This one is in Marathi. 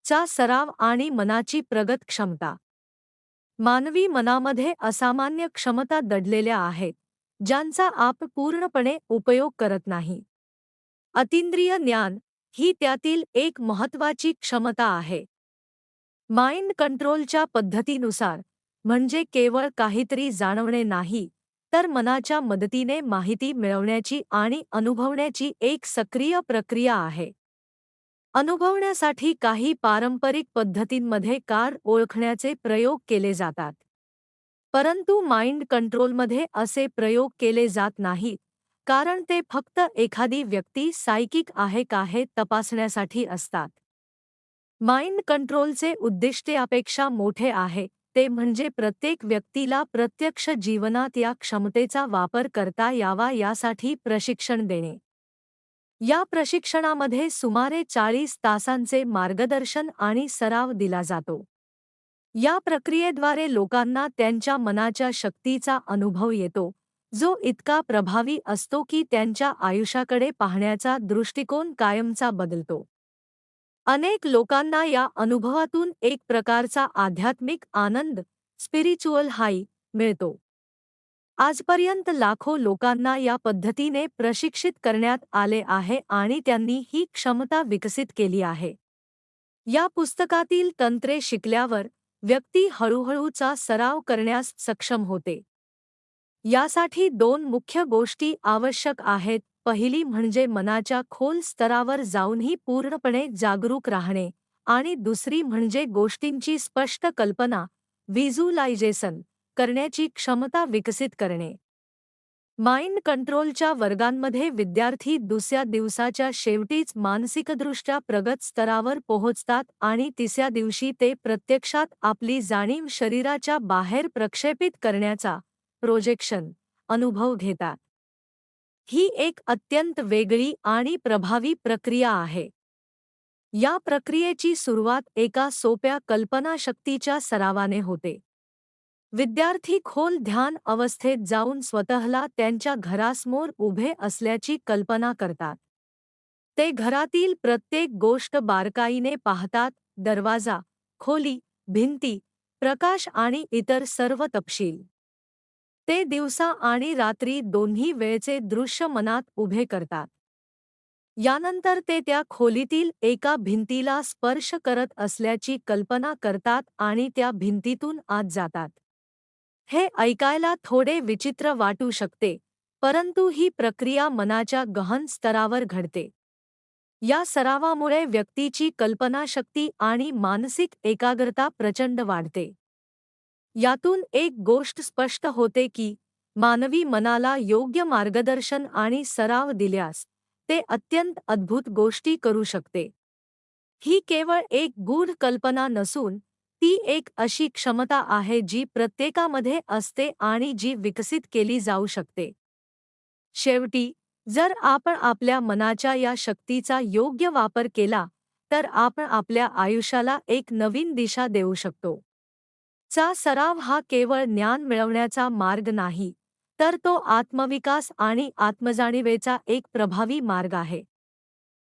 चा सराव आणि मनाची प्रगत क्षमता. मानवी मनामध्ये असामान्य क्षमता दडलेल्या आहेत, ज्यांचा आपण पूर्णपणे उपयोग करत नाही. अतींद्रिय ज्ञान ही त्यातील एक महत्त्वाची क्षमता आहे. माइंड कंट्रोलच्या पद्धतीनुसार, म्हणजे केवळ काहीतरी जाणवणे नाही, तर मनाच्या मदतीने माहिती मिळवण्याची आणि अनुभवण्याची एक सक्रिय प्रक्रिया आहे. अनुभवण्यासाठी काही पारंपरिक पद्धतींमध्ये कार ओळखण्याचे प्रयोग केले जातात. परंतु माइंड कंट्रोलमध्ये असे प्रयोग केले जात नाहीत, कारण ते फक्त एखादी व्यक्ती सायकिक आहे का हे तपासण्यासाठी असतात. माइंड कंट्रोलचे उद्दिष्ट यापेक्षा मोठे आहे, ते म्हणजे प्रत्येक व्यक्तीला प्रत्यक्ष जीवनात या क्षमतेचा वापर करता यावा यासाठी प्रशिक्षण देणे. या प्रशिक्षणामध्ये सुमारे 40 तासांचे मार्गदर्शन आणि सराव दिला जातो. या प्रक्रियेद्वारे लोकांना त्यांच्या मनाच्या शक्तीचा अनुभव येतो, जो इतका प्रभावी असतो की त्यांच्या आयुष्याकडे पाहण्याचा दृष्टिकोन कायमचा बदलतो. अनेक लोकांना या अनुभवातून एक प्रकारचा आध्यात्मिक आनंद, स्पिरिच्युअल हाई, मिळतो. आजपर्यंत लाखो लोकांना या पद्धतीने प्रशिक्षित करण्यात आले आहे आणि त्यांनी ही क्षमता विकसित केली आहे. या पुस्तकातील तंत्रे शिकल्यावर व्यक्ती हळूहळूचा सराव करण्यास सक्षम होते. यासाठी दोन मुख्य गोष्टी आवश्यक आहेत. पहिली म्हणजे मनाच्या खोल स्तरावर जाऊनही पूर्णपणे जागरूक राहणे, आणि दुसरी म्हणजे गोष्टींची स्पष्ट कल्पना, व्हिज्युअलायझेशन, करण्याची क्षमता विकसित करणे. माइंड कंट्रोलच्या वर्गांमध्ये विद्यार्थी दुसऱ्या दिवसाच्या शेवटीच मानसिकदृष्ट्या प्रगत स्तरावर पोहोचतात आणि तिसऱ्या दिवशी ते प्रत्यक्षात आपली जाणीव शरीराच्या बाहेर प्रक्षेपित करण्याचा प्रोजेक्शन अनुभव घेतात. ही एक अत्यंत वेगळी आणि प्रभावी प्रक्रिया आहे. या प्रक्रियेची सुरुवात एका सोप्या कल्पनाशक्तीच्या सरावाने होते. विद्यार्थी खोल ध्यान अवस्थेत जाऊन स्वतःला त्यांच्या घरासमोर उभे असल्याची कल्पना करतात. ते घरातील प्रत्येक गोष्ट बारकाईने पाहतात, दरवाजा, खोली, भिंती, प्रकाश आणि इतर सर्व तपशील. ते दिवसा आणि रात्री दोन्ही वेळचे दृश्य मनात उभे करतात. यानंतर ते त्या खोलीतील एका भिंतीला स्पर्श करत असल्याची कल्पना करतात आणि त्या भिंतीतून आत जातात. हे ऐकायला थोडे विचित्र वाटू शकते, परंतु ही प्रक्रिया मनाच्या गहन स्तरावर घडते. या सरावामुळे व्यक्तीची कल्पनाशक्ती आणि मानसिक एकाग्रता प्रचंड वाढते. यातून एक गोष्ट स्पष्ट होते की मानवी मनाला योग्य मार्गदर्शन आणि सराव दिल्यास ते अत्यंत अद्भुत गोष्टी करू शकते. ही केवळ एक गूढ कल्पना नसून ती एक अशी क्षमता आहे जी प्रत्येकामध्ये असते आणि जी विकसित केली जाऊ शकते. शेवटी, जर आपण आपल्या मनाच्या या शक्तीचा योग्य वापर केला, तर आपण आपल्या आयुष्याला एक नवीन दिशा देऊ शकतो. चा सराव हा केवळ ज्ञान मिळवण्याचा मार्ग नाही, तर तो आत्मविकास आणि आत्मजाणीवेचा एक प्रभावी मार्ग आहे.